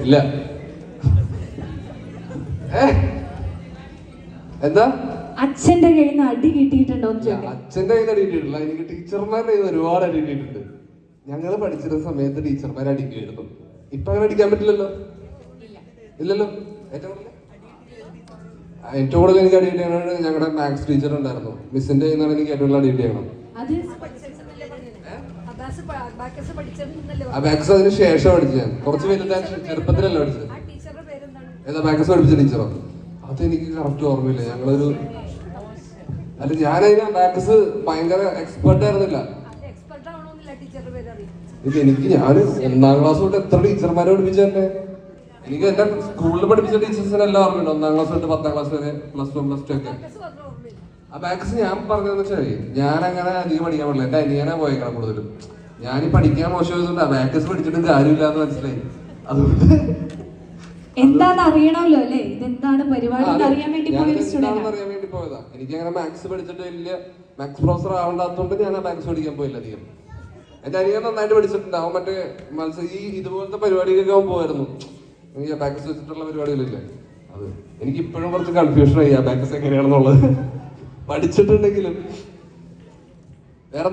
ഇല്ല. എന്താ അച്ഛന്റെ കയ്യിൽ നിന്ന് അടി കിട്ടിയിട്ടുണ്ടോ? അച്ഛന്റെ കയ്യിൽ നിന്ന് അടി കിട്ടിയിട്ടില്ല. എനിക്ക് ടീച്ചർമാരുടെ കയ്യിൽ നിന്ന് ഒരുപാട് അടി കിട്ടിയിട്ടുണ്ട്. ഞങ്ങള് പഠിച്ചിരുന്ന സമയത്ത് ടീച്ചർമാരെ അടിക്കുമായിരുന്നു. ഇപ്പൊ അങ്ങനെ അടിക്കാൻ പറ്റില്ലല്ലോ. ഇല്ലല്ലോ. ഏറ്റവും കൂടുതൽ എനിക്ക് അടി കിട്ടിയാണ് ഞങ്ങളുടെ മാത്സ് ടീച്ചർ ഉണ്ടായിരുന്നു. മിസ്സിന്റെ കയ്യിൽ നിന്നാണ് എനിക്ക് ഏറ്റവും കൂടുതൽ അടി കിട്ടിയാണ്. അബാക്കസ് അതിന് ശേഷം പഠിച്ചത്. ഞാൻ കുറച്ച് വലുതാൻ ചെറുപ്പത്തിലല്ല പഠിച്ചത്. ഏതാ അബാക്കസ് പഠിപ്പിച്ച ടീച്ചറോ? അതെനിക്ക് കറക്റ്റ് ഓർമ്മയില്ല. ഞങ്ങളൊരു അല്ല, ഞാനതിന് അബാക്കസ് ഭയങ്കര എക്സ്പെർട്ട് ആയിരുന്നില്ല. ഞാൻ 1ാം ക്ലാസ് തൊട്ട് എത്ര ടീച്ചർമാരെ പഠിപ്പിച്ചെ. എനിക്ക് എന്റെ സ്കൂളിൽ പഠിപ്പിച്ച ടീച്ചേഴ്സിനെല്ലാം ഓർമ്മയുണ്ട്. 1ാം ക്ലാസ് തൊട്ട് 10ാം ക്ലാസ് വരെ, +1 +2 ഒക്കെ. അബാക്കസ് ഞാൻ പറഞ്ഞതെന്ന് വെച്ചാൽ ഞാൻ അങ്ങനെ അധികം പഠിക്കാൻ പറ്റില്ല. എന്റെ അനിയനെ പോയേക്കണം കൂടുതലും. ഞാൻ പഠിക്കാൻ മോശമായതുകൊണ്ട് അബാക്കസ് പഠിച്ചിട്ടും കാര്യമില്ല എന്ന് മനസ്സിലായി. അതുകൊണ്ട് എന്താന്ന് അറിയണമല്ലോ അല്ലേ, ഇതെന്താണ് പരിപാടി അറിയാൻ വേണ്ടി പോയതാ. എനിക്ക് അങ്ങനെ മാത്സ് പഠിച്ചിട്ട് വലിയ മാത്സ് പ്രൊഫസർ ആവേണ്ടാത്തതുകൊണ്ട് ഞാൻ മാത്സ് പഠിക്കാൻ പോയില്ല അധികം. എന്റെ അനിയൻ നന്നായിട്ട് പഠിച്ചിട്ടുണ്ട്. അവൻ മറ്റേ ഇതുപോലത്തെ പരിപാടികളൊക്കെ അവൻ പോയിരുന്നു. ഈ അബാക്കസ് വെച്ചിട്ടുള്ള പരിപാടികളില്ലേ, അത് എനിക്ക് ഇപ്പോഴും കുറച്ച് കൺഫ്യൂഷൻ ആയി അബാക്കസ് എങ്ങനെയാണെന്നുള്ളത്. പഠിച്ചിട്ടുണ്ടെങ്കിലും വേറെ